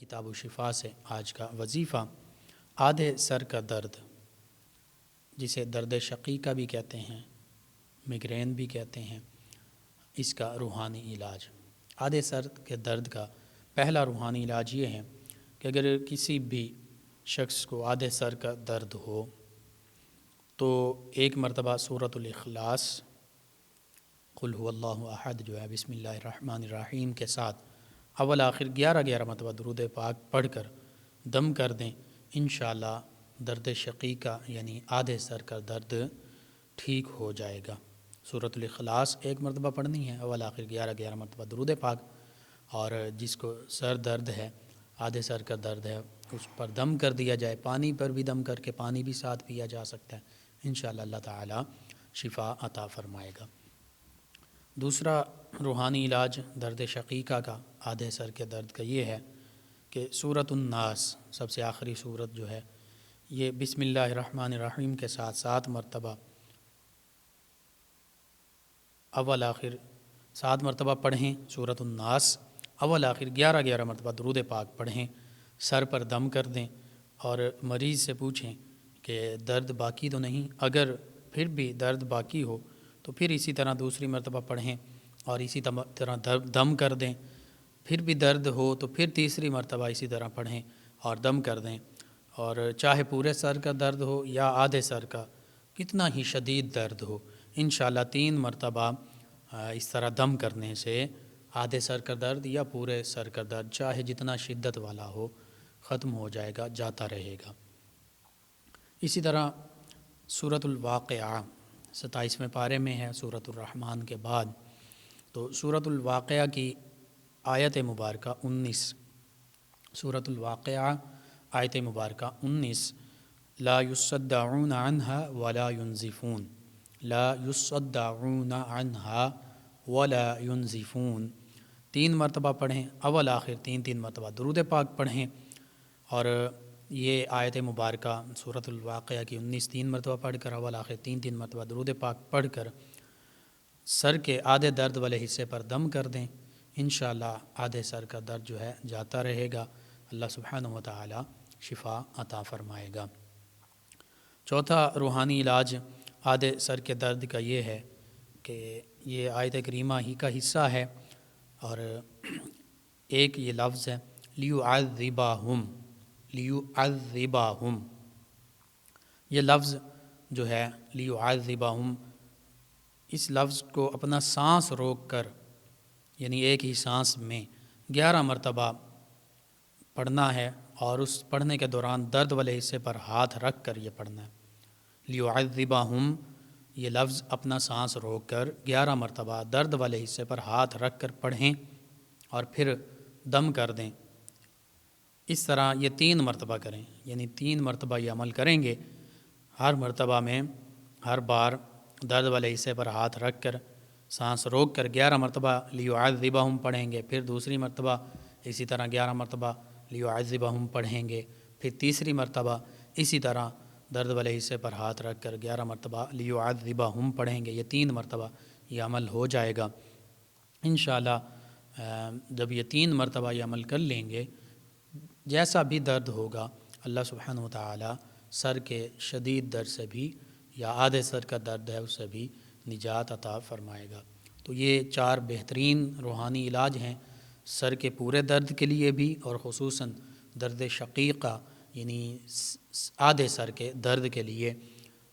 کتاب و شفا سے آج کا وظیفہ آدھے سر کا درد، جسے درد شقیقہ بھی کہتے ہیں، میگرین بھی کہتے ہیں، اس کا روحانی علاج۔ آدھے سر کے درد کا پہلا روحانی علاج یہ ہے کہ اگر کسی بھی شخص کو آدھے سر کا درد ہو تو ایک مرتبہ سورۃ الاخلاص قل هو اللہ احد جو ہے بسم اللہ الرحمن الرحیم کے ساتھ اول آخر 11 مرتبہ درود پاک پڑھ کر دم کر دیں، انشاءاللہ درد شقیقہ یعنی آدھے سر کا درد ٹھیک ہو جائے گا۔ سورۃ الاخلاص ایک مرتبہ پڑھنی ہے، اول آخر 11 مرتبہ درود پاک، اور جس کو سر درد ہے، آدھے سر کا درد ہے، اس پر دم کر دیا جائے، پانی پر بھی دم کر کے پانی بھی ساتھ پیا جا سکتا ہے، انشاءاللہ اللہ تعالی شفا عطا فرمائے گا۔ دوسرا روحانی علاج درد شقیقہ کا، آدھے سر کے درد کا، یہ ہے کہ سورۃ الناس سب سے آخری سورت جو ہے، یہ بسم اللہ الرحمن الرحیم کے ساتھ 7 مرتبہ اول آخر 7 مرتبہ پڑھیں سورۃ الناس، اول آخر 11 مرتبہ درود پاک پڑھیں، سر پر دم کر دیں اور مریض سے پوچھیں کہ درد باقی تو نہیں، اگر پھر بھی درد باقی ہو تو پھر اسی طرح دوسری مرتبہ پڑھیں اور اسی طرح دم کر دیں، پھر بھی درد ہو تو پھر تیسری مرتبہ اسی طرح پڑھیں اور دم کر دیں، اور چاہے پورے سر کا درد ہو یا آدھے سر کا، کتنا ہی شدید درد ہو، انشاءاللہ 3 مرتبہ اس طرح دم کرنے سے آدھے سر کا درد یا پورے سر کا درد چاہے جتنا شدت والا ہو ختم ہو جائے گا، جاتا رہے گا۔ اسی طرح سورۃ الواقعہ 27ویں پارے میں ہے سورۃ الرحمن کے بعد، تو سورۃ الواقعہ کی آیت مبارکہ 19، سورۃ الواقعہ آیت مبارکہ 19، لا یصدعون عنہا ولا ینزفون، لا یصدعون عنہا ولا ینزفون، 3 مرتبہ پڑھیں، اول آخر 3 مرتبہ درود پاک پڑھیں، اور یہ آیت مبارکہ سورۃ الواقعہ کی 19 3 مرتبہ پڑھ کر اول آخر 3 مرتبہ درود پاک پڑھ کر سر کے آدھے درد والے حصے پر دم کر دیں، انشاءاللہ آدھے سر کا درد جو ہے جاتا رہے گا، اللہ سبحانہ و تعالی شفا عطا فرمائے گا۔ چوتھا روحانی علاج آدھے سر کے درد کا یہ ہے کہ یہ آیت کریمہ ہی کا حصہ ہے، اور ایک یہ لفظ ہے لیعذبہم، لیعذبہم، یہ لفظ جو ہے لیعذبہم، اس لفظ کو اپنا سانس روک کر یعنی ایک ہی سانس میں 11 مرتبہ پڑھنا ہے، اور اس پڑھنے کے دوران درد والے حصے پر ہاتھ رکھ کر یہ پڑھنا ہے۔ لیعذبہم، یہ لفظ اپنا سانس روک کر 11 مرتبہ درد والے حصے پر ہاتھ رکھ کر پڑھیں اور پھر دم کر دیں، اس طرح یہ 3 مرتبہ کریں، یعنی 3 مرتبہ یہ عمل کریں گے، ہر مرتبہ میں ہر بار درد والے حصے پر ہاتھ رکھ کر سانس روک کر 11 مرتبہ لیعذبہم پڑھیں گے، پھر دوسری مرتبہ اسی طرح 11 مرتبہ لیعذبہم پڑھیں گے، پھر تیسری مرتبہ اسی طرح درد والے حصے پر ہاتھ رکھ کر 11 مرتبہ لیعذبہم پڑھیں گے، یہ 3 مرتبہ یہ عمل ہو جائے گا۔ انشاءاللہ جب یہ 3 مرتبہ یہ عمل کر لیں گے، جیسا بھی درد ہوگا اللہ سبحانہ و تعالی سر کے شدید درد سے بھی یا آدھے سر کا درد ہے اس سے بھی نجات عطا فرمائے گا۔ تو یہ 4 بہترین روحانی علاج ہیں سر کے پورے درد کے لیے بھی، اور خصوصاً درد شقیقہ یعنی آدھے سر کے درد کے لیے۔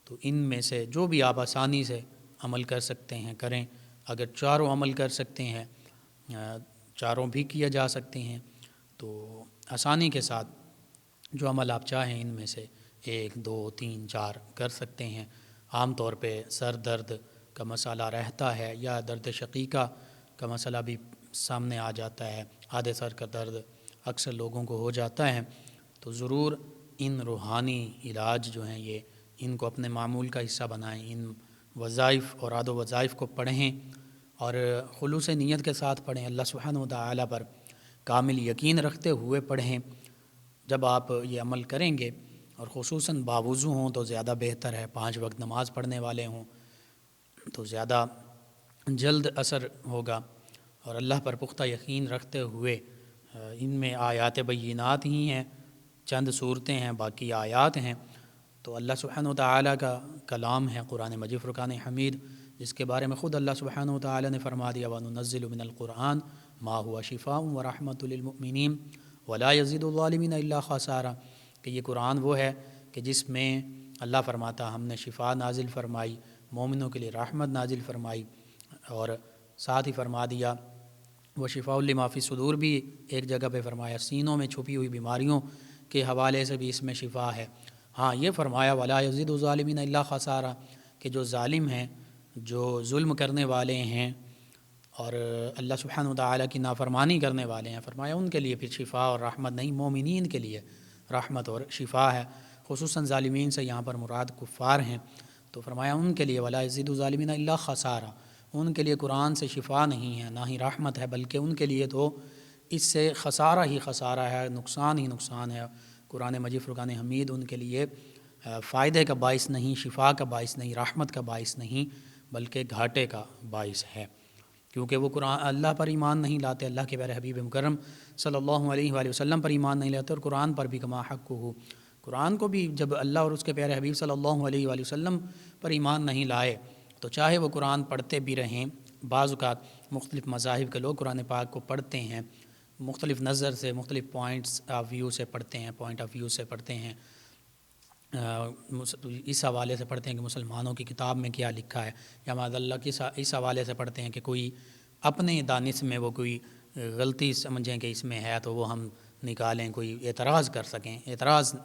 تو ان میں سے جو بھی آپ آسانی سے عمل کر سکتے ہیں کریں، اگر چاروں عمل کر سکتے ہیں، چاروں بھی کیا جا سکتے ہیں، تو آسانی کے ساتھ جو عمل آپ چاہیں ان میں سے 1 2 3 4 کر سکتے ہیں۔ عام طور پہ سر درد کا مسئلہ رہتا ہے یا درد شقیقہ کا مسئلہ بھی سامنے آ جاتا ہے، آدھے سر کا درد اکثر لوگوں کو ہو جاتا ہے، تو ضرور ان روحانی علاج جو ہیں یہ ان کو اپنے معمول کا حصہ بنائیں، ان وظائف اور عاد و وظائف کو پڑھیں اور خلوص نیت کے ساتھ پڑھیں، اللہ سبحانہ و تعالی پر کامل یقین رکھتے ہوئے پڑھیں۔ جب آپ یہ عمل کریں گے اور خصوصاً باوضو ہوں تو زیادہ بہتر ہے، 5 وقت نماز پڑھنے والے ہوں تو زیادہ جلد اثر ہوگا، اور اللہ پر پختہ یقین رکھتے ہوئے ان میں آیات بینات ہی ہیں، چند صورتیں ہیں، باقی آیات ہیں۔ تو اللہ سبحانہ وتعالی کا کلام ہے قرآن مجید فرقان حمید، جس کے بارے میں خود اللہ سبحانہ وتعالی نے فرما دیا وَنُنَزِّلُ مِنَ الْقُرْآنِ مَا هُوَ شِفَاءٌ وَرَحْمَةٌ لِلْمُؤْمِنِينَ وَلَا يَزِيدُ الظَّالِمِينَ إِلَّا خَسَارًا، کہ یہ قرآن وہ ہے کہ جس میں اللہ فرماتا ہم نے شفا نازل فرمائی، مومنوں کے لیے رحمت نازل فرمائی، اور ساتھ ہی فرما دیا وہ شفاء لما فی الصدور بھی ایک جگہ پہ فرمایا، سینوں میں چھپی ہوئی بیماریوں کے حوالے سے بھی اس میں شفا ہے۔ ہاں یہ فرمایا ولا یزید الظالمین الا خسارا، کہ جو ظالم ہیں، جو ظلم کرنے والے ہیں اور اللہ سبحانہ وتعالی کی نافرمانی کرنے والے ہیں، فرمایا ان کے لیے پھر شفا اور رحمت نہیں، مومنین کے لیے رحمت اور شفا ہے۔ خصوصاً ظالمین سے یہاں پر مراد کفار ہیں، تو فرمایا ان کے لیے ولا یزید الظالمین الا خسارا، ان کے لیے قرآن سے شفا نہیں ہے، نہ ہی رحمت ہے، بلکہ ان کے لیے تو اس سے خسارہ ہی خسارہ ہے، نقصان ہی نقصان ہے۔ قرآن مجید فرقان حمید ان کے لیے فائدے کا باعث نہیں، شفا کا باعث نہیں، رحمت کا باعث نہیں، بلکہ گھاٹے کا باعث ہے، کیونکہ وہ قرآن اللہ پر ایمان نہیں لاتے، اللہ کے پیارے حبیب مکرم صلی اللہ علیہ وآلہ وسلم پر ایمان نہیں لاتے، اور قرآن پر بھی کما حق ہو، قرآن کو بھی جب اللہ اور اس کے پیارے حبیب صلی اللہ علیہ وآلہ وسلم پر ایمان نہیں لائے تو چاہے وہ قرآن پڑھتے بھی رہیں، بعض اوقات مختلف مذاہب کے لوگ قرآن پاک کو پڑھتے ہیں، مختلف نظر سے، مختلف پوائنٹس آف ویو سے پڑھتے ہیں، پوائنٹ آف ویو سے پڑھتے ہیں، اس حوالے سے پڑھتے ہیں کہ مسلمانوں کی کتاب میں کیا لکھا ہے، یا معاذ اللہ کی اس حوالے سے پڑھتے ہیں کہ کوئی اپنے دانش میں وہ کوئی غلطی سمجھیں کہ اس میں ہے تو وہ ہم نکالیں، کوئی اعتراض کر سکیں۔ اعتراض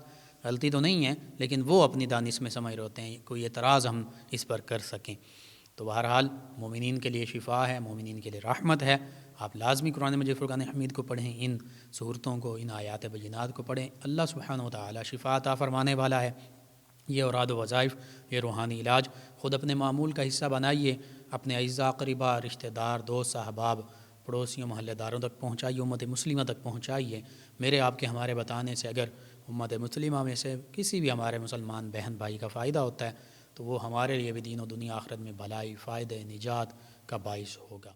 غلطی تو نہیں ہے، لیکن وہ اپنی دانش میں سمجھ رہے ہوتے ہیں، کوئی اعتراض ہم اس پر کر سکیں۔ تو بہرحال مومنین کے لیے شفا ہے، مومنین کے لیے رحمت ہے۔ آپ لازمی قرآن مجید فرقان حمید کو پڑھیں، ان صورتوں کو، ان آیات بینات کو پڑھیں، اللہ سبحانہ وتعالی شفا عطا فرمانے والا ہے۔ یہ اوراد و وظائف، یہ روحانی علاج خود اپنے معمول کا حصہ بنائیے، اپنے اعزاء قریبا، رشتہ دار، دوست احباب، پڑوسیوں، محلے داروں تک پہنچائیے، امت مسلمہ تک پہنچائیے۔ میرے آپ کے ہمارے بتانے سے اگر امت مسلمہ میں سے کسی بھی ہمارے مسلمان بہن بھائی کا فائدہ ہوتا ہے تو وہ ہمارے لیے بھی دین و دنیا آخرت میں بھلائی، فائدے، نجات کا باعث ہوگا۔